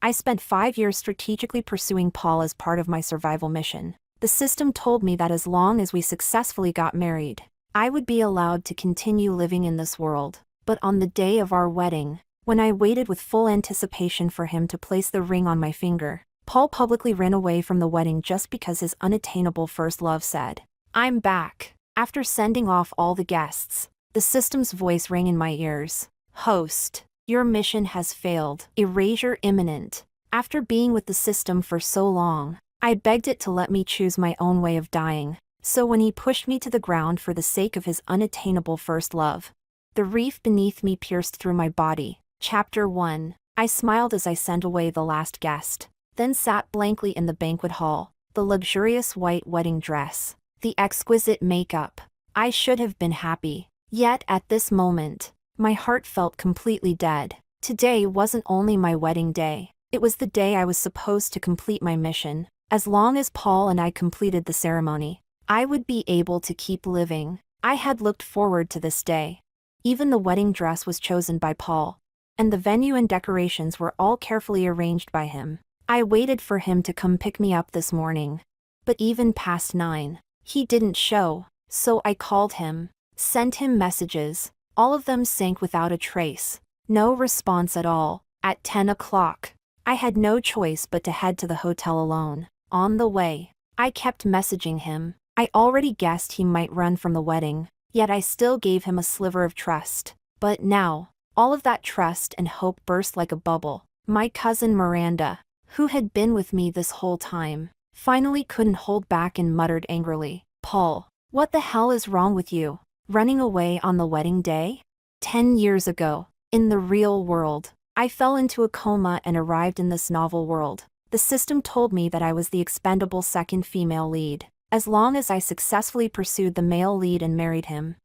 I spent 5 years strategically pursuing Paul as part of my survival mission. The system told me that as long as we successfully got married, I would be allowed to continue living in this world. But on the day of our wedding, when I waited with full anticipation for him to place the ring on my finger, Paul publicly ran away from the wedding just because his unattainable first love said, "I'm back." After sending off all the guests, the system's voice rang in my ears. "Host, your mission has failed. Erasure imminent." After being with the system for so long, I begged it to let me choose my own way of dying. So when he pushed me to the ground for the sake of his unattainable first love, the reef beneath me pierced through my body. Chapter 1. I smiled as I sent away the last guest, then sat blankly in the banquet hall. The luxurious white wedding dress, the exquisite makeup. I should have been happy. Yet at this moment, my heart felt completely dead. Today wasn't only my wedding day, it was the day I was supposed to complete my mission. As long as Paul and I completed the ceremony, I would be able to keep living. I had looked forward to this day. Even the wedding dress was chosen by Paul, and the venue and decorations were all carefully arranged by him. I waited for him to come pick me up this morning. But even past 9, he didn't show, so I called him, sent him messages. All of them sank without a trace. No response at all. At 10 o'clock, I had no choice but to head to the hotel alone. On the way, I kept messaging him. I already guessed he might run from the wedding, yet I still gave him a sliver of trust. But now, all of that trust and hope burst like a bubble. My cousin Miranda, who had been with me this whole time, finally couldn't hold back and muttered angrily, "Paul, what the hell is wrong with you? Running away on the wedding day?" 10 years ago, in the real world, I fell into a coma and arrived in this novel world. The system told me that I was the expendable second female lead. As long as I successfully pursued the male lead and married him,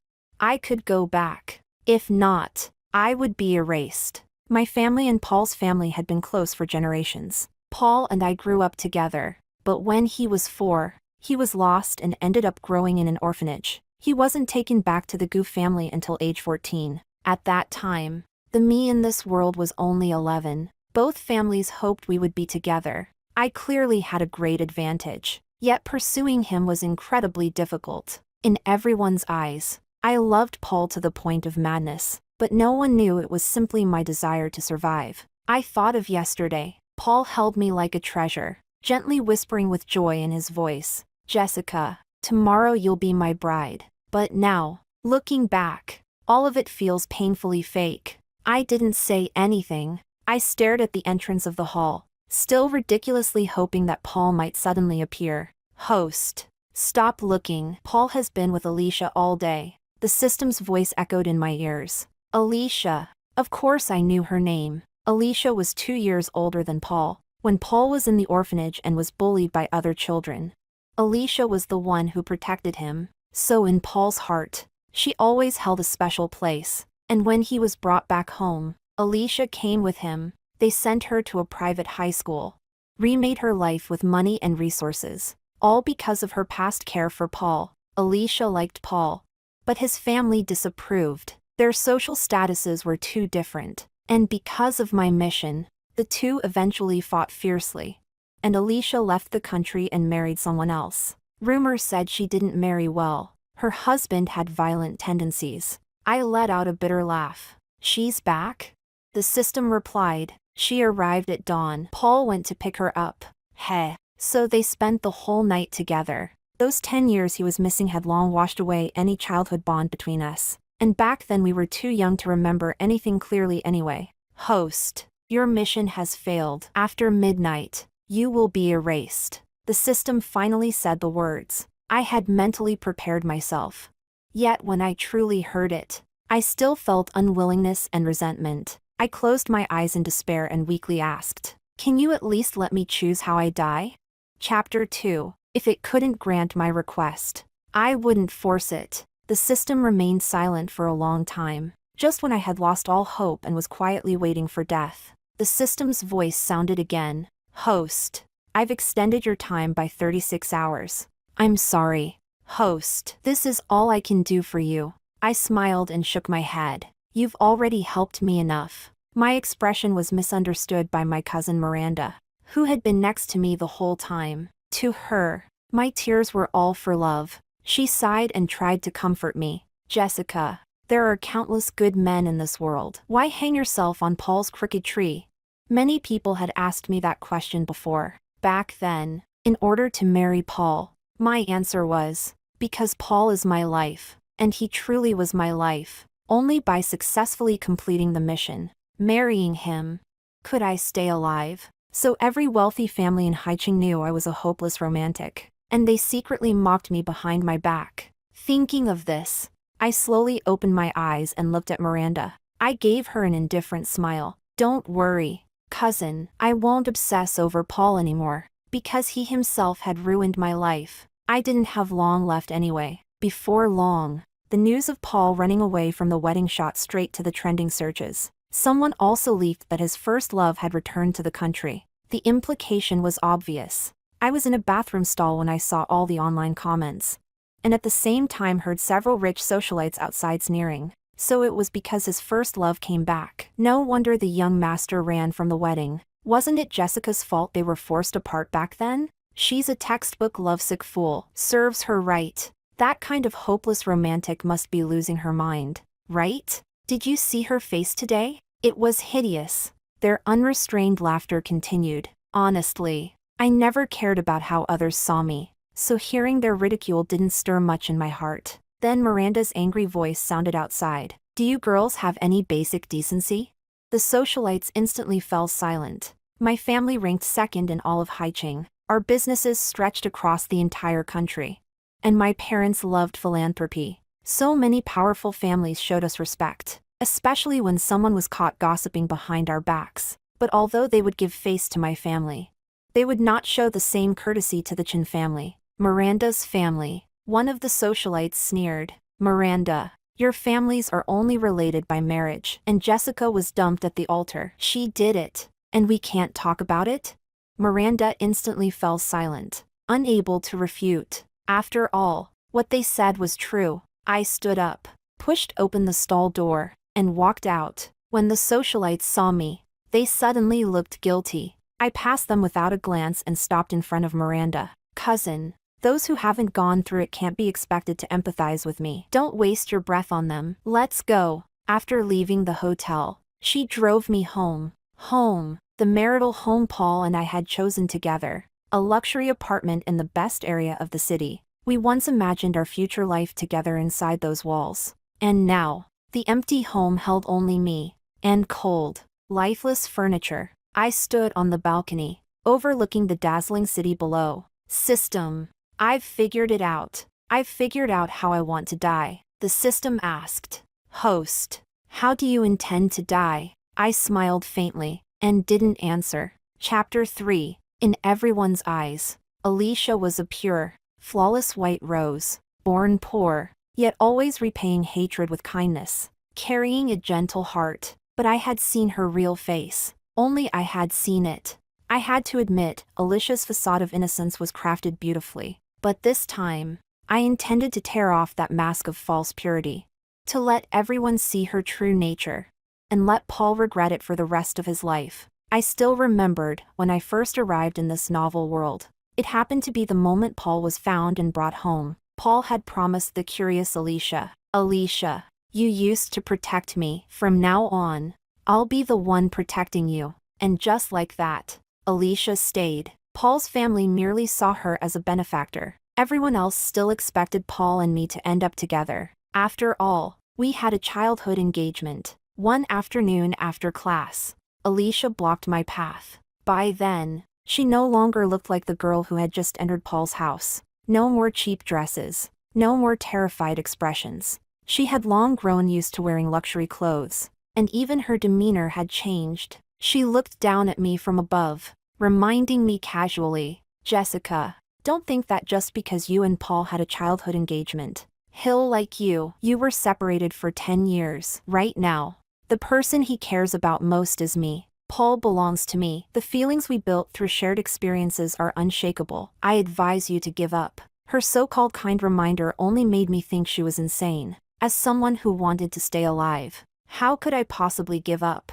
I could go back. If not, I would be erased. My family and Paul's family had been close for generations. Paul and I grew up together, but when he was 4, he was lost and ended up growing in an orphanage. He wasn't taken back to the Goof family until age 14. At that time, the me in this world was only 11. Both families hoped we would be together. I clearly had a great advantage, yet pursuing him was incredibly difficult. In everyone's eyes, I loved Paul to the point of madness, but no one knew it was simply my desire to survive. I thought of yesterday. Paul held me like a treasure, gently whispering with joy in his voice, "Jessica, tomorrow you'll be my bride." But now, looking back, all of it feels painfully fake. I didn't say anything. I stared at the entrance of the hall, still ridiculously hoping that Paul might suddenly appear. "Host, stop looking. Paul has been with Alicia all day." The system's voice echoed in my ears. Alicia. Of course I knew her name. Alicia was 2 years older than Paul, when Paul was in the orphanage and was bullied by other children. Alicia was the one who protected him, so in Paul's heart, she always held a special place. And when he was brought back home, Alicia came with him. They sent her to a private high school, remade her life with money and resources, all because of her past care for Paul. Alicia liked Paul, but his family disapproved. Their social statuses were too different, and because of my mission, the two eventually fought fiercely, and Alicia left the country and married someone else. Rumors said she didn't marry well. Her husband had violent tendencies. I let out a bitter laugh. "She's back?" The system replied, "She arrived at dawn. Paul went to pick her up." Heh. So they spent the whole night together. Those 10 years he was missing had long washed away any childhood bond between us. And back then we were too young to remember anything clearly anyway. "Host, your mission has failed. After midnight, you will be erased." The system finally said the words. I had mentally prepared myself. Yet when I truly heard it, I still felt unwillingness and resentment. I closed my eyes in despair and weakly asked, "Can you at least let me choose how I die?" Chapter 2. If it couldn't grant my request, I wouldn't force it. The system remained silent for a long time, just when I had lost all hope and was quietly waiting for death. The system's voice sounded again. "Host, I've extended your time by 36 hours. I'm sorry. Host, this is all I can do for you." I smiled and shook my head. "You've already helped me enough. My expression was misunderstood by my cousin Miranda, who had been next to me the whole time. To her, my tears were all for love. She sighed and tried to comfort me. Jessica, there are countless good men in this world. Why hang yourself on Paul's crooked tree? Many people had asked me that question before. Back then, in order to marry Paul, my answer was, because Paul is my life, and he truly was my life. Only by successfully completing the mission, marrying him, could I stay alive. So every wealthy family in Haicheng knew I was a hopeless romantic, and they secretly mocked me behind my back. Thinking of this, I slowly opened my eyes and looked at Miranda. I gave her an indifferent smile. Don't worry, cousin, I won't obsess over Paul anymore, because he himself had ruined my life. I didn't have long left anyway. Before long, the news of Paul running away from the wedding shot straight to the trending searches. Someone also leaked that his first love had returned to the country. The implication was obvious. I was in a bathroom stall when I saw all the online comments, and at the same time heard several rich socialites outside sneering. So it was because his first love came back. No wonder the young master ran from the wedding. Wasn't it Jessica's fault they were forced apart back then? She's a textbook lovesick fool. Serves her right. That kind of hopeless romantic must be losing her mind, right? Did you see her face today? It was hideous. Their unrestrained laughter continued. Honestly, I never cared about how others saw me, so hearing their ridicule didn't stir much in my heart. Then Miranda's angry voice sounded outside. Do you girls have any basic decency? The socialites instantly fell silent. My family ranked second in all of Haicheng. Our businesses stretched across the entire country. And my parents loved philanthropy. So many powerful families showed us respect, especially when someone was caught gossiping behind our backs. But although they would give face to my family, they would not show the same courtesy to the Chen family. Miranda's family. One of the socialites sneered. Miranda, your families are only related by marriage. And Jessica was dumped at the altar. She did it. And we can't talk about it? Miranda instantly fell silent, unable to refute. After all, what they said was true. I stood up, pushed open the stall door, and walked out. When the socialites saw me, they suddenly looked guilty. I passed them without a glance and stopped in front of Miranda. Cousin, those who haven't gone through it can't be expected to empathize with me. Don't waste your breath on them. Let's go. After leaving the hotel, she drove me home. Home. The marital home Paul and I had chosen together. A luxury apartment in the best area of the city. We once imagined our future life together inside those walls. And now, the empty home held only me. And cold, lifeless furniture. I stood on the balcony, overlooking the dazzling city below. System. I've figured it out. I've figured out how I want to die. The system asked. Host. How do you intend to die? I smiled faintly, and didn't answer. Chapter 3. In everyone's eyes, Alicia was a pure, flawless white rose, born poor, yet always repaying hatred with kindness, carrying a gentle heart. But I had seen her real face. Only I had seen it. I had to admit, Alicia's facade of innocence was crafted beautifully. But this time, I intended to tear off that mask of false purity. To let everyone see her true nature. And let Paul regret it for the rest of his life. I still remembered when I first arrived in this novel world. It happened to be the moment Paul was found and brought home. Paul had promised the curious Alicia, Alicia, you used to protect me. From now on, I'll be the one protecting you. And just like that, Alicia stayed. Paul's family merely saw her as a benefactor. Everyone else still expected Paul and me to end up together. After all, we had a childhood engagement. One afternoon after class, Alicia blocked my path. By then, she no longer looked like the girl who had just entered Paul's house. No more cheap dresses. No more terrified expressions. She had long grown used to wearing luxury clothes. And even her demeanor had changed. She looked down at me from above, reminding me casually, Jessica, don't think that just because you and Paul had a childhood engagement, he'll like you. You were separated for 10 years. Right now, the person he cares about most is me. Paul belongs to me. The feelings we built through shared experiences are unshakable. I advise you to give up. Her so-called kind reminder only made me think she was insane. As someone who wanted to stay alive, how could I possibly give up?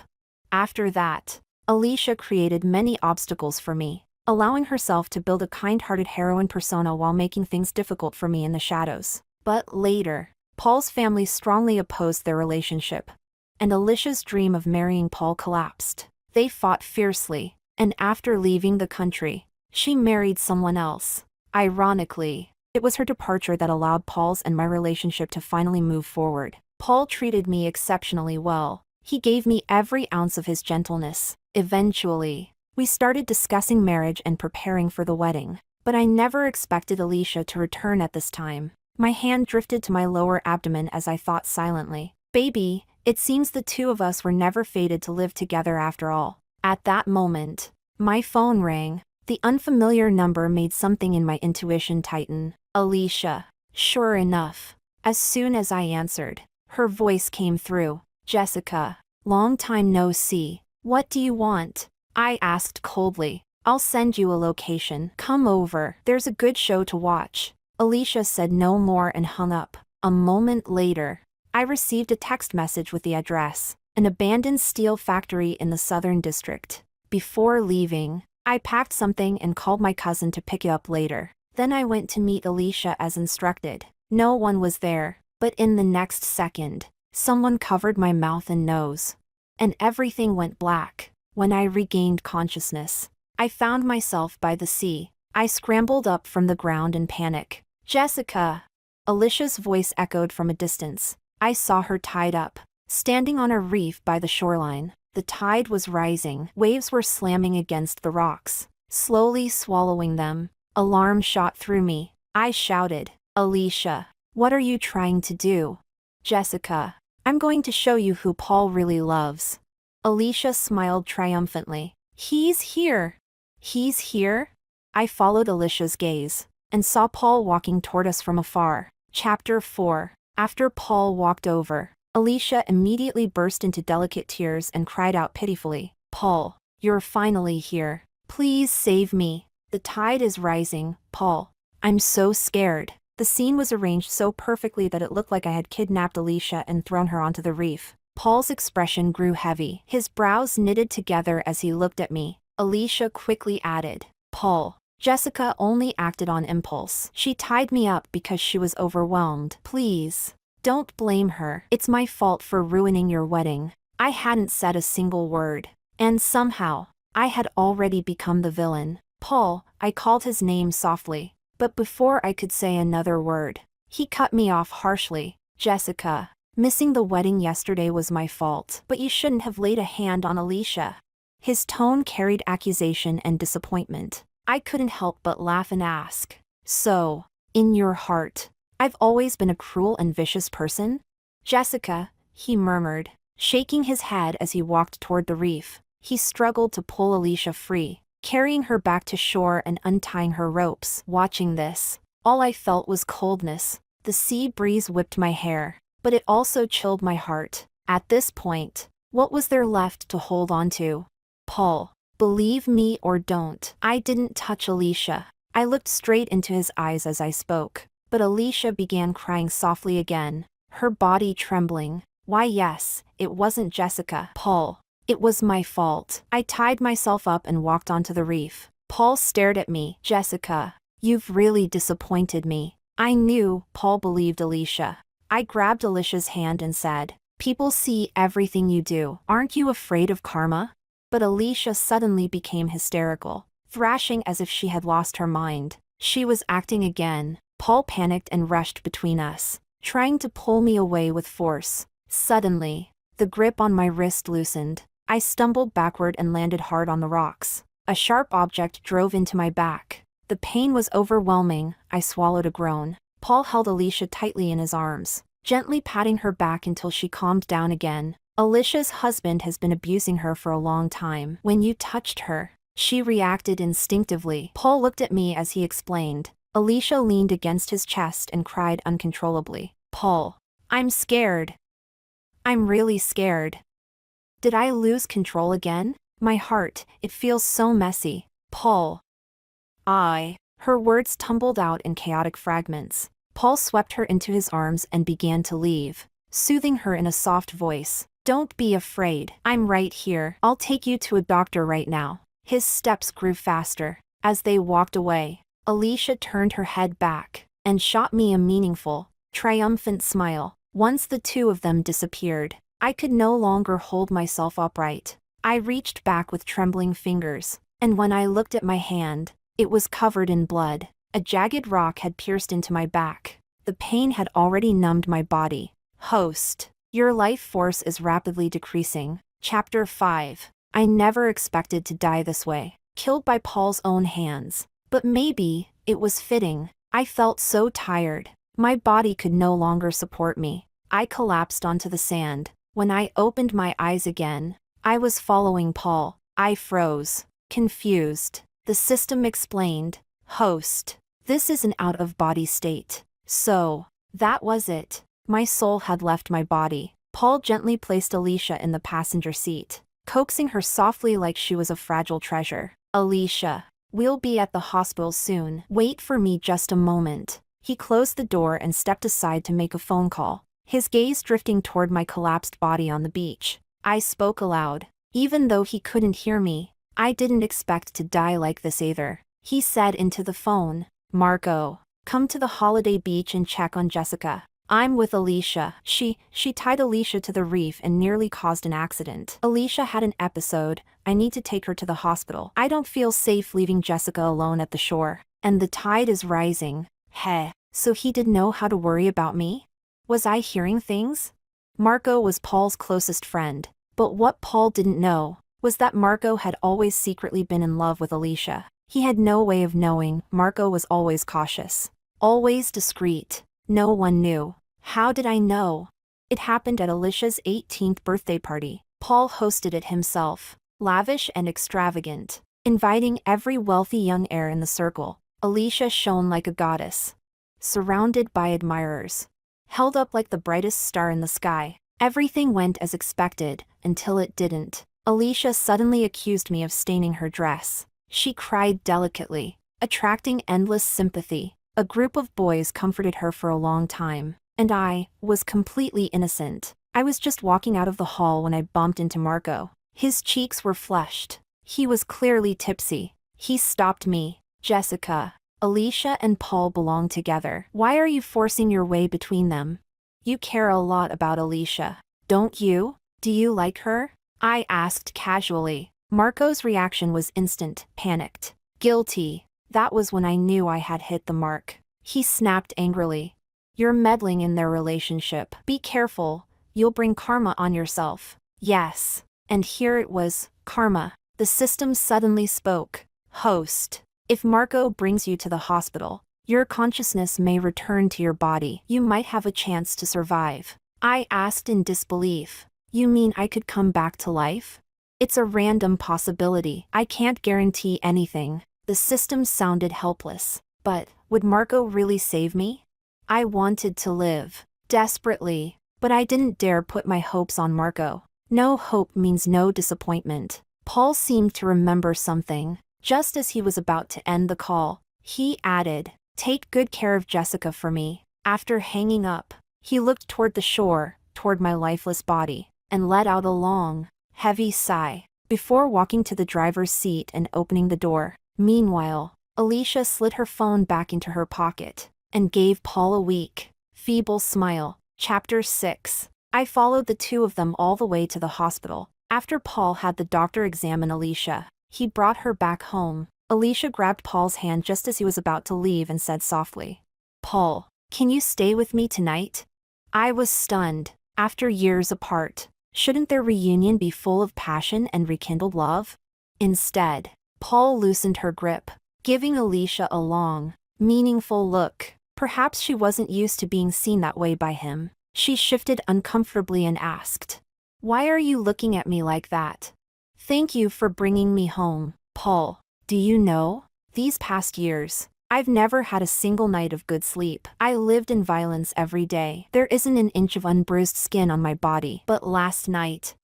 After that, Alicia created many obstacles for me, allowing herself to build a kind-hearted heroine persona while making things difficult for me in the shadows. But later, Paul's family strongly opposed their relationship, and Alicia's dream of marrying Paul collapsed. They fought fiercely, and after leaving the country, she married someone else. Ironically, it was her departure that allowed Paul's and my relationship to finally move forward. Paul treated me exceptionally well. He gave me every ounce of his gentleness. Eventually, we started discussing marriage and preparing for the wedding, but I never expected Alicia to return at this time. My hand drifted to my lower abdomen as I thought silently, "Baby, it seems the two of us were never fated to live together after all." At that moment, my phone rang. The unfamiliar number made something in my intuition tighten. Alicia. Sure enough, as soon as I answered, her voice came through. "Jessica, long time no see. What do you want?" I asked coldly. "I'll send you a location. Come over. There's a good show to watch." Alicia said no more and hung up. A moment later, I received a text message with the address, an abandoned steel factory in the Southern District. Before leaving, I packed something and called my cousin to pick it up later. Then I went to meet Alicia as instructed. No one was there, but in the next second, someone covered my mouth and nose, and everything went black. When I regained consciousness, I found myself by the sea. I scrambled up from the ground in panic. "Jessica!" Alicia's voice echoed from a distance. I saw her tied up, standing on a reef by the shoreline. The tide was rising. Waves were slamming against the rocks, slowly swallowing them. Alarm shot through me. I shouted, "Alicia, what are you trying to do?" "Jessica, I'm going to show you who Paul really loves." Alicia smiled triumphantly. "He's here." "He's here?" I followed Alicia's gaze, and saw Paul walking toward us from afar. Chapter 4. After Paul walked over, Alicia immediately burst into delicate tears and cried out pitifully, "Paul, you're finally here. Please save me. The tide is rising, Paul. I'm so scared." The scene was arranged so perfectly that it looked like I had kidnapped Alicia and thrown her onto the reef. Paul's expression grew heavy. His brows knitted together as he looked at me. Alicia quickly added, "Paul, Jessica only acted on impulse. She tied me up because she was overwhelmed. Please, don't blame her. It's my fault for ruining your wedding." I hadn't said a single word, and somehow, I had already become the villain. "Paul," I called his name softly, but before I could say another word, he cut me off harshly. "Jessica, missing the wedding yesterday was my fault, but you shouldn't have laid a hand on Alicia." His tone carried accusation and disappointment. I couldn't help but laugh and ask, "So, in your heart, I've always been a cruel and vicious person?" "Jessica," he murmured, shaking his head as he walked toward the reef. He struggled to pull Alicia free, carrying her back to shore and untying her ropes. Watching this, all I felt was coldness. The sea breeze whipped my hair, but it also chilled my heart. At this point, what was there left to hold on to? "Paul, believe me or don't, I didn't touch Alicia." I looked straight into his eyes as I spoke, but Alicia began crying softly again, her body trembling. "Why yes, it wasn't Jessica. Paul, it was my fault. I tied myself up and walked onto the reef." Paul stared at me. "Jessica, you've really disappointed me." I knew Paul believed Alicia. I grabbed Alicia's hand and said, "People see everything you do. Aren't you afraid of karma?" But Alicia suddenly became hysterical, thrashing as if she had lost her mind. She was acting again. Paul panicked and rushed between us, trying to pull me away with force. Suddenly, the grip on my wrist loosened. I stumbled backward and landed hard on the rocks. A sharp object drove into my back. The pain was overwhelming. I swallowed a groan. Paul held Alicia tightly in his arms, gently patting her back until she calmed down again. "Alicia's husband has been abusing her for a long time. When you touched her, she reacted instinctively." Paul looked at me as he explained. Alicia leaned against his chest and cried uncontrollably. "Paul, I'm scared. I'm really scared." Did I lose control again? My heart, it feels so messy. "Paul." Her words tumbled out in chaotic fragments. Paul swept her into his arms and began to leave, soothing her in a soft voice. Don't be afraid. I'm right here. I'll take you to a doctor right now. His steps grew faster. As they walked away, Alicia turned her head back and shot me a meaningful, triumphant smile. Once the two of them disappeared, I could no longer hold myself upright. I reached back with trembling fingers, and when I looked at my hand, it was covered in blood. A jagged rock had pierced into my back. The pain had already numbed my body. Host. Your life force is rapidly decreasing. Chapter 5. I never expected to die this way, killed by Paul's own hands. But maybe it was fitting. I felt so tired. My body could no longer support me. I collapsed onto the sand. When I opened my eyes again, I was following Paul. I froze, confused. The system explained, "Host, this is an out-of-body state." So, that was it. My soul had left my body. Paul gently placed Alicia in the passenger seat, coaxing her softly like she was a fragile treasure. "Alicia, we'll be at the hospital soon. Wait for me just a moment." He closed the door and stepped aside to make a phone call, his gaze drifting toward my collapsed body on the beach. I spoke aloud. Even though he couldn't hear me, I didn't expect to die like this either. He said into the phone, "Marco, come to the holiday beach and check on Jessica. I'm with Alicia." She tied Alicia to the reef and nearly caused an accident. "Alicia had an episode. I need to take her to the hospital. I don't feel safe leaving Jessica alone at the shore. And the tide is rising." Heh, so he didn't know how to worry about me? Was I hearing things? Marco was Paul's closest friend, but what Paul didn't know was that Marco had always secretly been in love with Alicia. He had no way of knowing. Marco was always cautious, always discreet. No one knew. How did I know? It happened at Alicia's 18th birthday party. Paul hosted it himself, lavish and extravagant, inviting every wealthy young heir in the circle. Alicia shone like a goddess, surrounded by admirers, held up like the brightest star in the sky. Everything went as expected, until it didn't. Alicia suddenly accused me of staining her dress. She cried delicately, attracting endless sympathy. A group of boys comforted her for a long time, and I was completely innocent. I was just walking out of the hall when I bumped into Marco. His cheeks were flushed. He was clearly tipsy. He stopped me. "Jessica, Alicia and Paul belong together. Why are you forcing your way between them? You care a lot about Alicia, don't you? Do you like her?" I asked casually. Marco's reaction was instant, panicked, guilty. That was when I knew I had hit the mark. He snapped angrily. "You're meddling in their relationship. Be careful, you'll bring karma on yourself." Yes. And here it was, karma. The system suddenly spoke. "Host, if Marco brings you to the hospital, your consciousness may return to your body. You might have a chance to survive." I asked in disbelief. "You mean I could come back to life?" "It's a random possibility. I can't guarantee anything." The system sounded helpless. But would Marco really save me? I wanted to live, desperately, but I didn't dare put my hopes on Marco. No hope means no disappointment. Paul seemed to remember something. Just as he was about to end the call, he added, "Take good care of Jessica for me." After hanging up, he looked toward the shore, toward my lifeless body, and let out a long, heavy sigh, before walking to the driver's seat and opening the door. Meanwhile, Alicia slid her phone back into her pocket, and gave Paul a weak, feeble smile. Chapter 6. I followed the two of them all the way to the hospital. After Paul had the doctor examine Alicia, he brought her back home. Alicia grabbed Paul's hand just as he was about to leave and said softly, "Paul, can you stay with me tonight?" I was stunned. After years apart, shouldn't their reunion be full of passion and rekindled love? Instead, Paul loosened her grip, giving Alicia a long, meaningful look. Perhaps she wasn't used to being seen that way by him. She shifted uncomfortably and asked, "Why are you looking at me like that?" "Thank you for bringing me home, Paul. Do you know, these past years, I've never had a single night of good sleep. I lived in violence every day. There isn't an inch of unbruised skin on my body. But last night,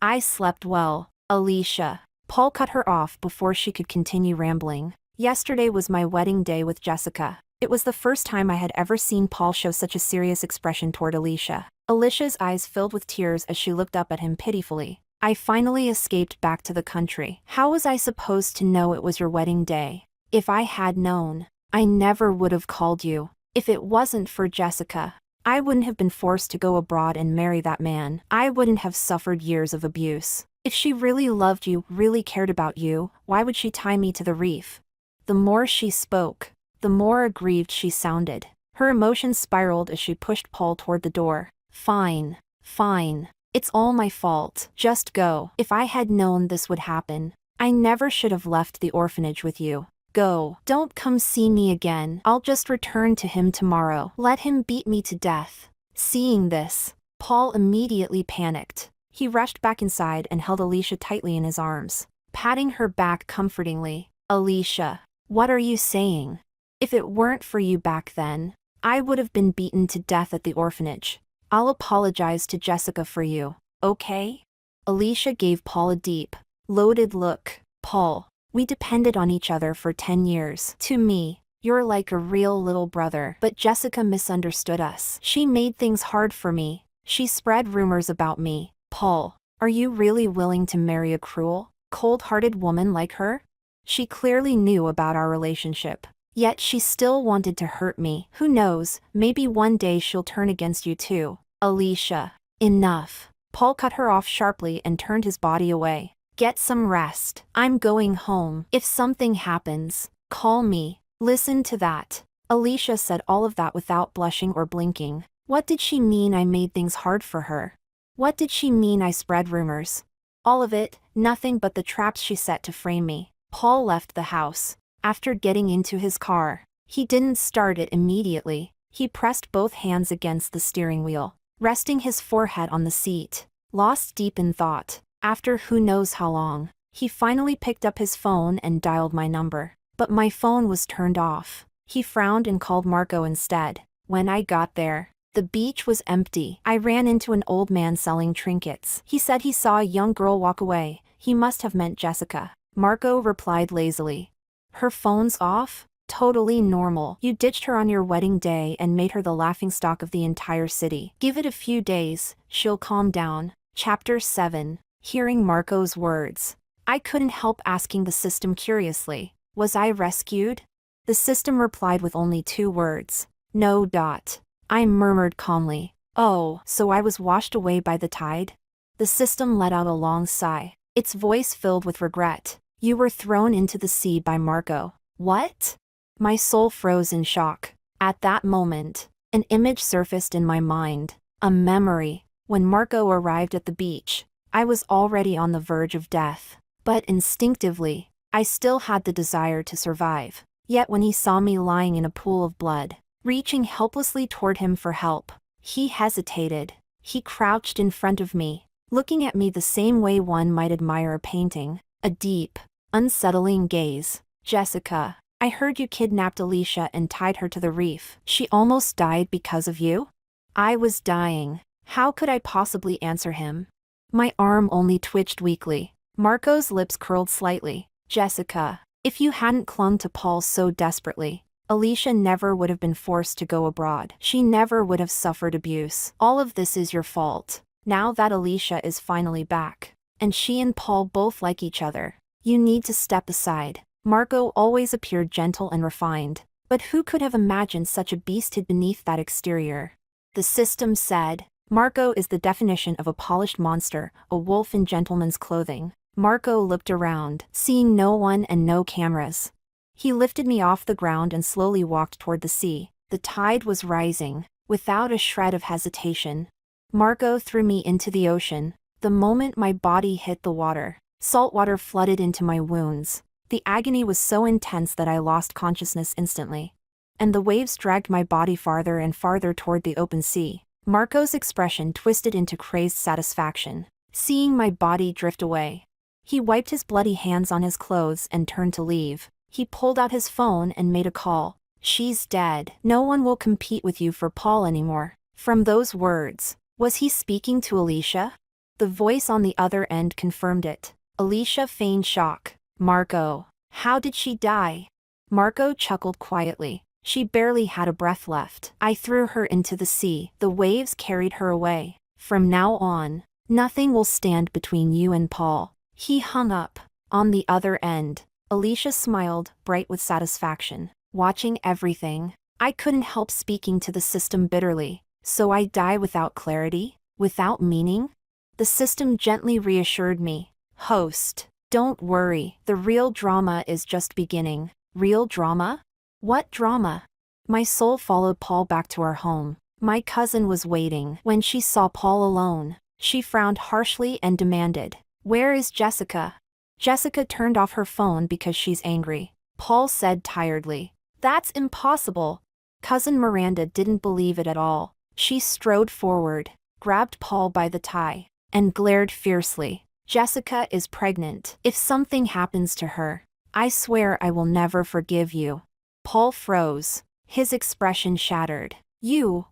I slept well." "Alicia." Paul cut her off before she could continue rambling. "Yesterday was my wedding day with Jessica. It was the first time I had ever seen Paul show such a serious expression toward Alicia. Alicia's eyes filled with tears as she looked up at him pitifully. I finally escaped back to the country. How was I supposed to know it was your wedding day? If I had known, I never would have called you. If it wasn't for Jessica, I wouldn't have been forced to go abroad and marry that man. I wouldn't have suffered years of abuse. If she really loved you, really cared about you, why would she tie me to the reef? The more she spoke, the more aggrieved she sounded. Her emotions spiraled as she pushed Paul toward the door. Fine. Fine. It's all my fault. Just go. If I had known this would happen, I never should have left the orphanage with you. Go. Don't come see me again. I'll just return to him tomorrow. Let him beat me to death. Seeing this, Paul immediately panicked. He rushed back inside and held Alicia tightly in his arms, patting her back comfortingly. Alicia, what are you saying? If it weren't for you back then, I would have been beaten to death at the orphanage. I'll apologize to Jessica for you, okay? Alicia gave Paul a deep, loaded look. Paul, we depended on each other for 10 years. To me, you're like a real little brother. But Jessica misunderstood us. She made things hard for me. She spread rumors about me. Paul, are you really willing to marry a cruel, cold-hearted woman like her? She clearly knew about our relationship. Yet she still wanted to hurt me. Who knows, maybe one day she'll turn against you too. Alicia, enough. Paul cut her off sharply and turned his body away. Get some rest. I'm going home. If something happens, call me. Listen to that. Alicia said all of that without blushing or blinking. What did she mean I made things hard for her? What did she mean I spread rumors? All of it, nothing but the traps she set to frame me. Paul left the house. After getting into his car, he didn't start it immediately. He pressed both hands against the steering wheel, resting his forehead on the seat. Lost deep in thought, after who knows how long, he finally picked up his phone and dialed my number. But my phone was turned off. He frowned and called Marco instead. When I got there, the beach was empty. I ran into an old man selling trinkets. He said he saw a young girl walk away. He must have meant Jessica. Marco replied lazily. Her phone's off? Totally normal. You ditched her on your wedding day and made her the laughingstock of the entire city. Give it a few days, she'll calm down. Chapter 7. Hearing Marco's words, I couldn't help asking the system curiously, was I rescued? The system replied with only 2 words. No. I murmured calmly. Oh, so I was washed away by the tide? The system let out a long sigh, its voice filled with regret. You were thrown into the sea by Marco. What? My soul froze in shock. At that moment, an image surfaced in my mind, a memory. When Marco arrived at the beach, I was already on the verge of death. But instinctively, I still had the desire to survive. Yet when he saw me lying in a pool of blood, reaching helplessly toward him for help, he hesitated. He crouched in front of me, looking at me the same way one might admire a painting. A deep, unsettling gaze. Jessica, I heard you kidnapped Alicia and tied her to the reef. She almost died because of you? I was dying. How could I possibly answer him? My arm only twitched weakly. Marco's lips curled slightly. Jessica, if you hadn't clung to Paul so desperately, Alicia never would have been forced to go abroad. She never would have suffered abuse. All of this is your fault. Now that Alicia is finally back, and she and Paul both like each other, you need to step aside. Marco always appeared gentle and refined, but who could have imagined such a beast hid beneath that exterior? The system said, Marco is the definition of a polished monster, a wolf in gentleman's clothing. Marco looked around, seeing no one and no cameras. He lifted me off the ground and slowly walked toward the sea. The tide was rising. Without a shred of hesitation, Marco threw me into the ocean. The moment my body hit the water, salt water flooded into my wounds. The agony was so intense that I lost consciousness instantly, and the waves dragged my body farther and farther toward the open sea. Marco's expression twisted into crazed satisfaction, seeing my body drift away. He wiped his bloody hands on his clothes and turned to leave. He pulled out his phone and made a call. She's dead. No one will compete with you for Paul anymore. From those words, was he speaking to Alicia? The voice on the other end confirmed it. Alicia feigned shock. Marco, how did she die? Marco chuckled quietly. She barely had a breath left. I threw her into the sea. The waves carried her away. From now on, nothing will stand between you and Paul. He hung up. On the other end, Alicia smiled, bright with satisfaction, watching everything. I couldn't help speaking to the system bitterly. So I die without clarity? Without meaning? The system gently reassured me. Host, don't worry, the real drama is just beginning. Real drama? What drama? My soul followed Paul back to our home. My cousin was waiting. When she saw Paul alone, she frowned harshly and demanded, "Where is Jessica?" Jessica turned off her phone because she's angry. Paul said tiredly, "That's impossible." Cousin Miranda didn't believe it at all. She strode forward, grabbed Paul by the tie, and glared fiercely. "Jessica is pregnant. If something happens to her, I swear I will never forgive you." Paul froze. His expression shattered.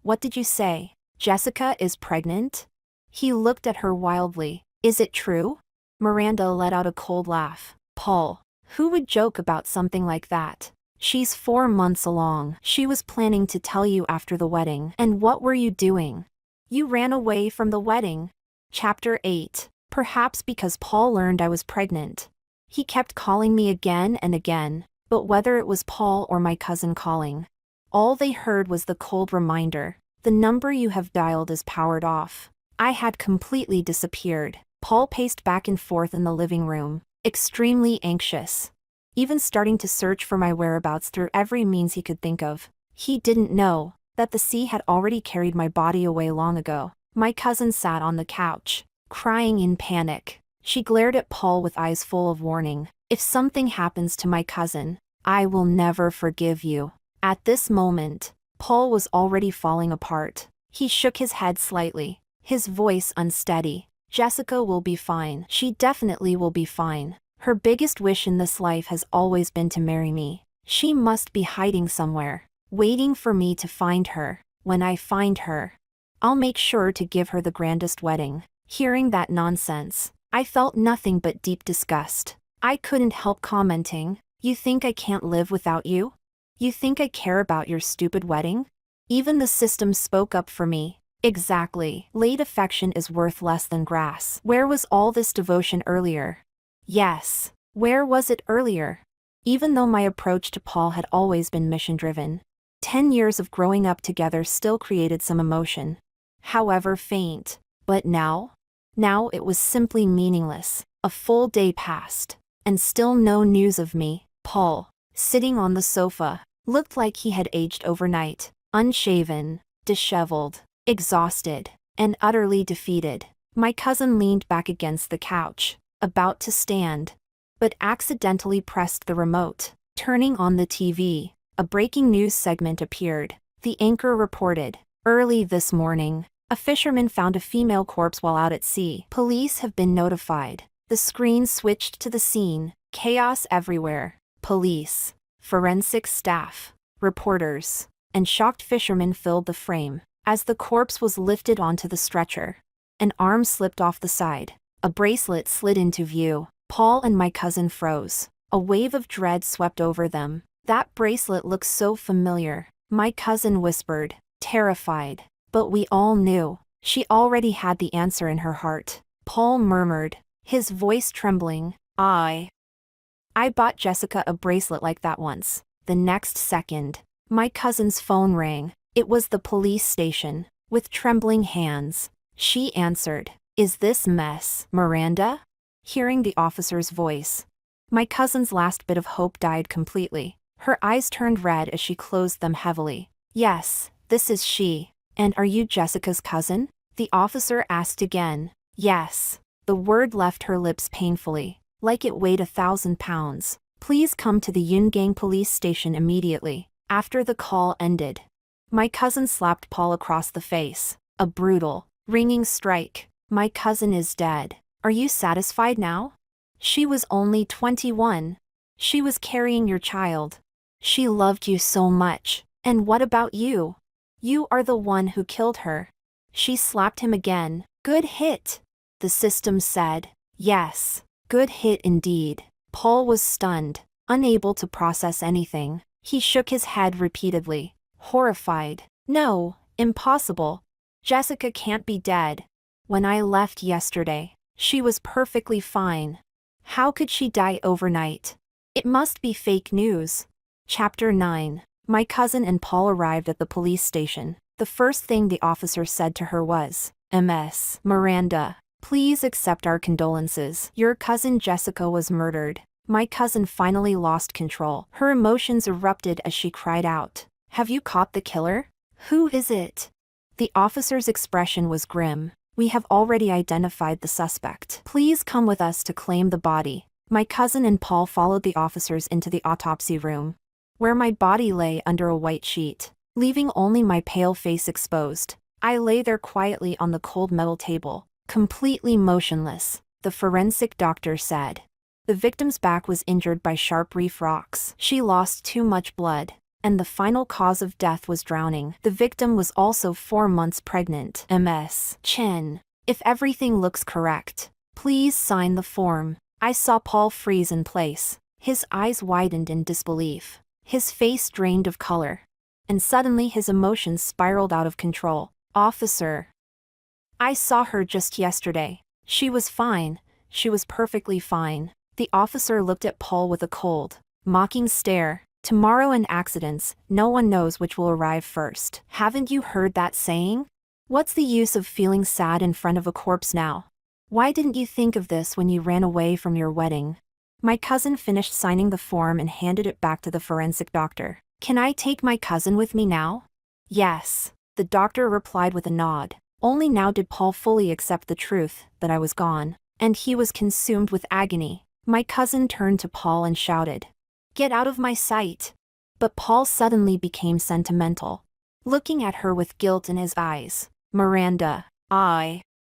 What did you say? Jessica is pregnant?" He looked at her wildly. "Is it true?" Miranda let out a cold laugh. "Paul, who would joke about something like that? She's 4 months along. She was planning to tell you after the wedding. And what were you doing? You ran away from the wedding." Chapter 8. Perhaps because Paul learned I was pregnant, he kept calling me again and again, but whether it was Paul or my cousin calling, all they heard was the cold reminder, "The number you have dialed is powered off." I had completely disappeared. Paul paced back and forth in the living room, extremely anxious, even starting to search for my whereabouts through every means he could think of. He didn't know that the sea had already carried my body away long ago. My cousin sat on the couch, crying in panic. She glared at Paul with eyes full of warning. "If something happens to my cousin, I will never forgive you." At this moment, Paul was already falling apart. He shook his head slightly, his voice unsteady. "Jessica will be fine. She definitely will be fine. Her biggest wish in this life has always been to marry me. She must be hiding somewhere, waiting for me to find her. When I find her, I'll make sure to give her the grandest wedding." Hearing that nonsense, I felt nothing but deep disgust. I couldn't help commenting, "You think I can't live without you? You think I care about your stupid wedding?" Even the system spoke up for me. "Exactly. Late affection is worth less than grass. Where was all this devotion earlier?" Yes, where was it earlier? Even though my approach to Paul had always been mission-driven, 10 years of growing up together still created some emotion, however faint. But now it was simply meaningless. A full day passed, and still no news of me. Paul, sitting on the sofa, looked like he had aged overnight, unshaven, disheveled, exhausted, and utterly defeated. My cousin leaned back against the couch, about to stand, but accidentally pressed the remote. Turning on the TV, a breaking news segment appeared. The anchor reported, "Early this morning, a fisherman found a female corpse while out at sea. Police have been notified." The screen switched to the scene, chaos everywhere. Police, forensic staff, reporters, and shocked fishermen filled the frame. As the corpse was lifted onto the stretcher, an arm slipped off the side. A bracelet slid into view. Paul and my cousin froze. A wave of dread swept over them. "That bracelet looks so familiar," my cousin whispered, terrified. But we all knew. She already had the answer in her heart. Paul murmured, his voice trembling, I bought Jessica a bracelet like that once." The next second, my cousin's phone rang. It was the police station. With trembling hands, she answered, "Is this mess Miranda?" Hearing the officer's voice, my cousin's last bit of hope died completely. Her eyes turned red as she closed them heavily. "Yes, this is she. And are you Jessica's cousin?" the officer asked again. "Yes." The word left her lips painfully, like it weighed 1,000 pounds. "Please come to the Yungang police station immediately." After the call ended, my cousin slapped Paul across the face. A brutal, ringing strike. "My cousin is dead. Are you satisfied now? She was only 21. She was carrying your child. She loved you so much. And what about you? You are the one who killed her." She slapped him again. "Good hit," the system said. Yes, good hit indeed. Paul was stunned, unable to process anything. He shook his head repeatedly, horrified. No, impossible. Jessica can't be dead. When I left yesterday, she was perfectly fine. How could she die overnight? It must be fake news. Chapter 9. My cousin and Paul arrived at the police station. The first thing the officer said to her was, "Ms. Miranda, please accept our condolences. Your cousin Jessica was murdered." My cousin finally lost control. Her emotions erupted as she cried out, "Have you caught the killer? Who is it?" The officer's expression was grim. "We have already identified the suspect. Please come with us to claim the body." My cousin and Paul followed the officers into the autopsy room, where my body lay under a white sheet, leaving only my pale face exposed. I lay there quietly on the cold metal table, completely motionless. The forensic doctor said, "The victim's back was injured by sharp reef rocks. She lost too much blood, and the final cause of death was drowning. The victim was also 4 months pregnant." Ms. Chen, if everything looks correct, please sign the form. I saw Paul freeze in place. His eyes widened in disbelief. His face drained of color. And suddenly his emotions spiraled out of control. "Officer, I saw her just yesterday. She was fine. She was perfectly fine." The officer looked at Paul with a cold, mocking stare. "Tomorrow in accidents, no one knows which will arrive first. Haven't you heard that saying? What's the use of feeling sad in front of a corpse now? Why didn't you think of this when you ran away from your wedding?" My cousin finished signing the form and handed it back to the forensic doctor. "Can I take my cousin with me now?" "Yes," the doctor replied with a nod. Only now did Paul fully accept the truth that I was gone, and he was consumed with agony. My cousin turned to Paul and shouted, "Get out of my sight!" But Paul suddenly became sentimental, looking at her with guilt in his eyes. "Miranda,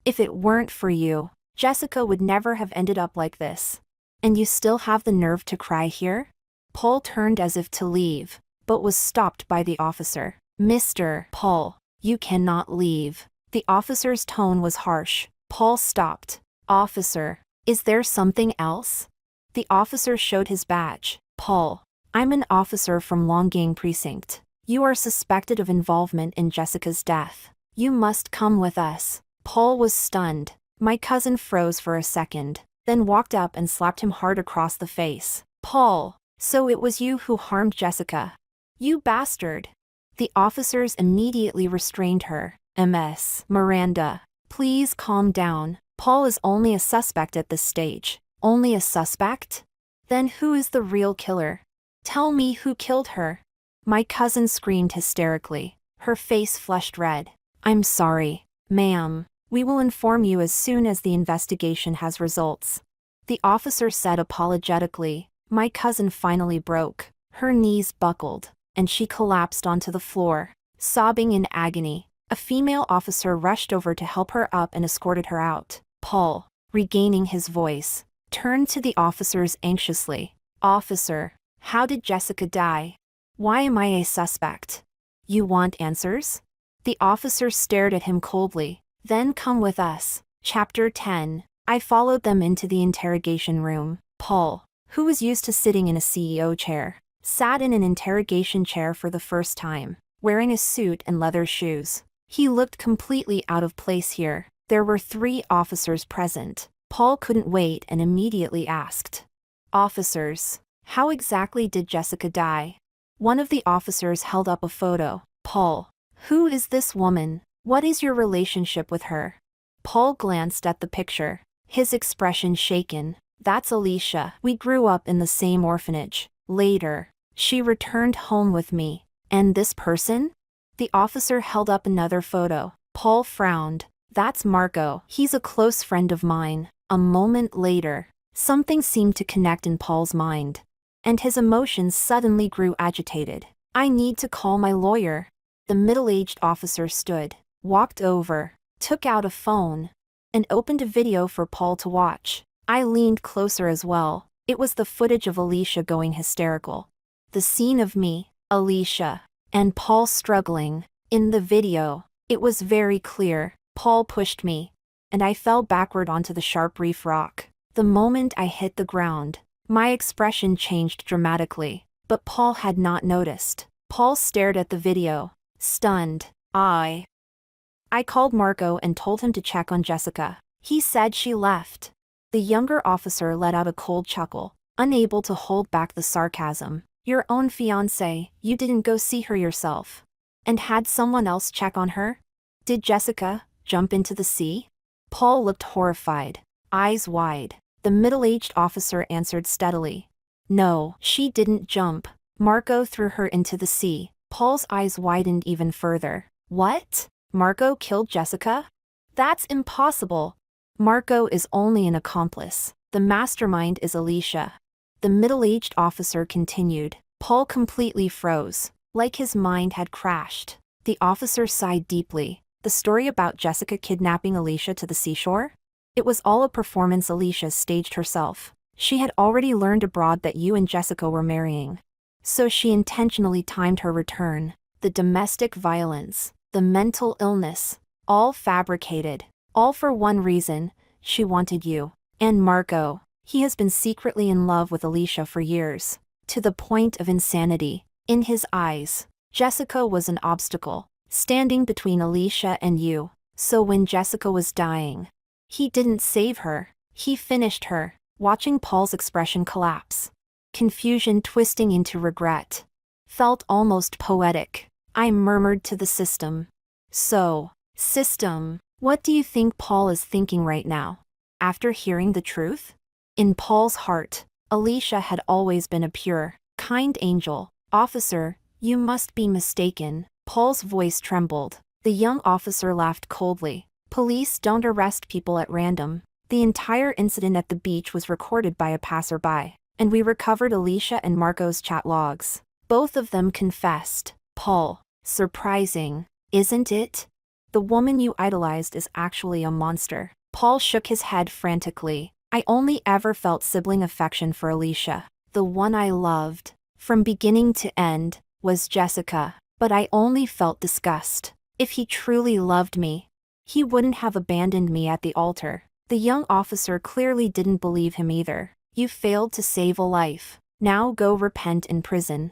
if it weren't for you, Jessica would never have ended up like this. And you still have the nerve to cry here?" Paul turned as if to leave, but was stopped by the officer. "Mr. Paul, you cannot leave." The officer's tone was harsh. Paul stopped. "Officer, is there something else?" The officer showed his badge. "Paul, I'm an officer from Longgang Precinct. You are suspected of involvement in Jessica's death. You must come with us." Paul was stunned. My cousin froze for a second, then walked up and slapped him hard across the face. "Paul, so it was you who harmed Jessica? You bastard!" The officers immediately restrained her. "Ms. Miranda, please calm down. Paul is only a suspect at this stage." "Only a suspect? Then who is the real killer? Tell me who killed her." My cousin screamed hysterically. Her face flushed red. "I'm sorry, ma'am. We will inform you as soon as the investigation has results," the officer said apologetically. My cousin finally broke. Her knees buckled, and she collapsed onto the floor, sobbing in agony. A female officer rushed over to help her up and escorted her out. Paul, regaining his voice, turned to the officers anxiously. "Officer, how did Jessica die? Why am I a suspect? You want answers?" The officer stared at him coldly. "Then come with us." Chapter 10. I followed them into the interrogation room. Paul, who was used to sitting in a CEO chair, sat in an interrogation chair for the first time, wearing a suit and leather shoes. He looked completely out of place here. There were 3 officers present. Paul couldn't wait and immediately asked, "Officers, how exactly did Jessica die?" One of the officers held up a photo. "Paul, who is this woman? What is your relationship with her?" Paul glanced at the picture, his expression shaken. "That's Alicia. We grew up in the same orphanage. Later, she returned home with me." "And this person?" The officer held up another photo. Paul frowned. "That's Marco. He's a close friend of mine." A moment later, something seemed to connect in Paul's mind, and his emotions suddenly grew agitated. "I need to call my lawyer." The middle-aged officer stood, walked over, took out a phone, and opened a video for Paul to watch. I leaned closer as well. It was the footage of Alicia going hysterical. The scene of me, Alicia, and Paul struggling. In the video, it was very clear. Paul pushed me, and I fell backward onto the sharp reef rock. The moment I hit the ground, my expression changed dramatically. But Paul had not noticed. Paul stared at the video, stunned. I called Marco and told him to check on Jessica. He said she left. The younger officer let out a cold chuckle, unable to hold back the sarcasm. Your own fiancée, you didn't go see her yourself. And had someone else check on her? Did Jessica jump into the sea? Paul looked horrified, eyes wide. The middle-aged officer answered steadily. No, she didn't jump. Marco threw her into the sea. Paul's eyes widened even further. What? Marco killed Jessica? That's impossible. Marco is only an accomplice. The mastermind is Alicia. The middle-aged officer continued. Paul completely froze, like his mind had crashed. The officer sighed deeply. The story about Jessica kidnapping Alicia to the seashore? It was all a performance Alicia staged herself. She had already learned abroad that you and Jessica were marrying. So she intentionally timed her return. The domestic violence, the mental illness, all fabricated. All for one reason: she wanted you. And Marco, he has been secretly in love with Alicia for years, to the point of insanity. In his eyes, Jessica was an obstacle, standing between Alicia and you. So when Jessica was dying, he didn't save her, he finished her. Watching Paul's expression collapse, confusion twisting into regret, felt almost poetic. I murmured to the system. So, system, what do you think Paul is thinking right now, after hearing the truth? In Paul's heart, Alicia had always been a pure, kind angel. Officer, you must be mistaken. Paul's voice trembled. The young officer laughed coldly. Police don't arrest people at random. The entire incident at the beach was recorded by a passerby, and we recovered Alicia and Marco's chat logs. Both of them confessed. Paul, surprising, isn't it? The woman you idolized is actually a monster. Paul shook his head frantically. I only ever felt sibling affection for Alicia. The one I loved, from beginning to end, was Jessica. But I only felt disgust. If he truly loved me, he wouldn't have abandoned me at the altar. The young officer clearly didn't believe him either. You failed to save a life. Now go repent in prison.